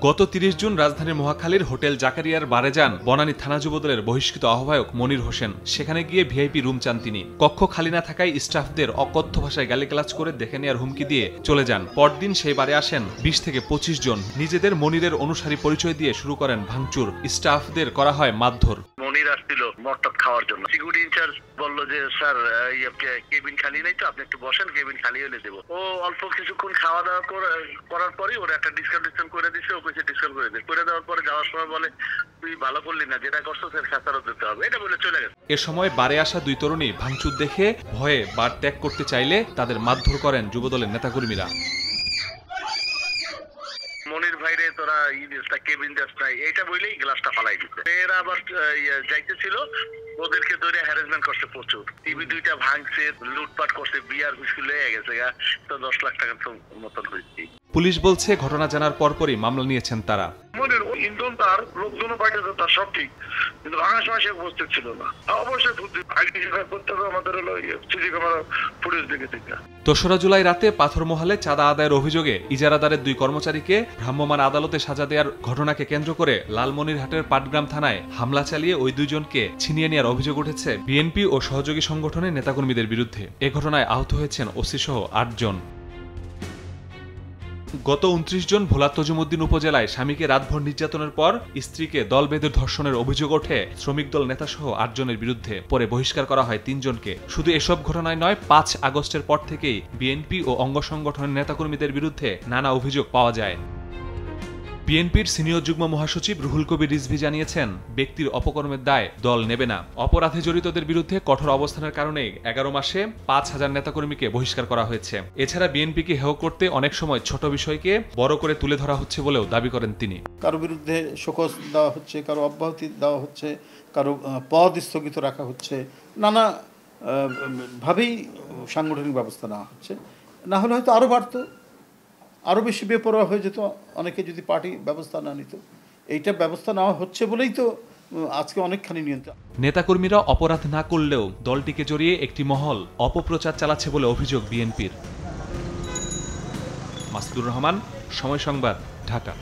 গত ৩০ জুন রাজধানীর মহাখালীর হোটেল জাকারিয়ার বারে যান বনানী থানা যুবদলের বহিষ্কৃত আহ্বায়ক মনির হোসেন। সেখানে গিয়ে ভিআইপি রুম চান তিনি। কক্ষ খালি না থাকায় স্টাফদের অকথ্য ভাষায় গালিগালাজ করে দেখে নেওয়ার হুমকি দিয়ে চলে যান। পরদিন সেই বারে আসেন ২০ থেকে ২৫ জন। নিজেদের মনিরের অনুসারী পরিচয় দিয়ে শুরু করেন ভাঙচুর। স্টাফদের করা হয় মারধর। মনির আসছিল মটটপ খাওয়ার জন্য। সিকিউরিটি ইনচার্জ বলল যে স্যার কেবিন খালি নেই, তো আপনি একটু বসেন, কেবিন খালি হলে দেবো। ও অল্প কিছুক্ষণ খাওয়া দাওয়া করার পরে ওরা একটা ডিসকাউন্ট করে দিচ্ছে। ও কইছে ডিসকাউন্ট করে দেওয়ার পরে যাওয়ার সময় বলে তুই ভালো করলি না, যেটা করছো সেটা খেসারত দিতে হবে, এটা বলে চলে গেছে। এ সময় বারে আসা দুই তরুণী ভাঙচুর দেখে ভয়ে বার ত্যাগ করতে চাইলে তাদের মারধর করেন যুবদলের নেতাকর্মীরা। মনির ভাইরে তোরা কেবিন যাস নাই, এইটা বলেই গ্লাসটা ফালাই দিচ্ছে। এরা আবার যাইতেছিল, ওদেরকে ধরে হ্যারাসমেন্ট করছে প্রচুর। টিভি দুইটা ভাঙছে, লুটপাট করছে, বিয়ার বিস্কুট লেগে গেছে, তো ১০ লাখ টাকার মতন হয়েছে। পুলিশ বলছে ঘটনা জানার পরপরই মামলা নিয়েছেন তারা। মনির ইন্ধন তার, লোকজন পাঠিয়েছে, তার সব ঠিক, কিন্তু ভাঙার সময় সে উপস্থিত ছিল না। অবশ্যই করতে হবে আমাদের হলো সিসি ক্যামেরা ফুটেজ দেখে। ২রা জুলাই রাতে পাথরমহলে চাঁদা আদায়ের অভিযোগে ইজারাদারের দুই কর্মচারীকে ভ্রাম্যমাণ আদালতে সাজা দেওয়ার ঘটনাকে কেন্দ্র করে লালমনিরহাটের পাটগ্রাম থানায় হামলা চালিয়ে ওই দুইজনকে ছিনিয়ে নেওয়ার অভিযোগ উঠেছে বিএনপি ও সহযোগী সংগঠনের নেতাকর্মীদের বিরুদ্ধে। এ ঘটনায় আহত হয়েছেন ওসি সহ ৮ জন। গত ২৯ জন ভোলা তজুমুদ্দিন উপজেলায় স্বামীকে রাতভর নির্যাতনের পর স্ত্রীকে দল বেঁধে ধর্ষণের অভিযোগ ওঠে শ্রমিক দল নেতাসহ ৮ জনের বিরুদ্ধে। পরে বহিষ্কার করা হয় ৩ জনকে। শুধু এসব ঘটনায় নয়, ৫ আগস্টের পর থেকেই বিএনপি ও অঙ্গ সংগঠনের নেতাকর্মীদের বিরুদ্ধে নানা অভিযোগ পাওয়া যায়। বিএনপির সিনিয়র যুগ্ম মহাসচিব রুহুল কবির রিজভী জানিয়েছেন, ব্যক্তির অপকর্মের দায় দল নেবে না। অপরাধে জড়িতদের বিরুদ্ধে কঠোর অবস্থানের কারণে ১১ মাসে ৫,০০০ নেতাকর্মীকে বহিষ্কার করা হয়েছে। এছাড়া বিএনপিকে হেয় করতে অনেক সময় ছোট বিষয়কে বড় করে তুলে ধরা হচ্ছে বলেও দাবি করেন তিনি। কারো বিরুদ্ধে শোকজ দেওয়া হচ্ছে, কারো অব্যাহতি দেওয়া হচ্ছে, কারো পদ স্থগিত রাখা হচ্ছে, নানা ভাবেই সাংগঠনিক ব্যবস্থা নেওয়া হচ্ছে। না হলে হয়তো আরও বাড়তো, আরও বেশি বেপরোয়া হয়ে যেত অনেকে যদি পার্টি ব্যবস্থা না নিত। এইটা ব্যবস্থা নেওয়া হচ্ছে বলেই তো আজকে অনেকখানি নিয়ন্ত্রণ। নেতাকর্মীরা অপরাধ না করলেও দলটিকে জড়িয়ে একটি মহল অপপ্রচার চালাচ্ছে বলে অভিযোগ বিএনপির। মাসুদুর রহমান, সময় সংবাদ, ঢাকা।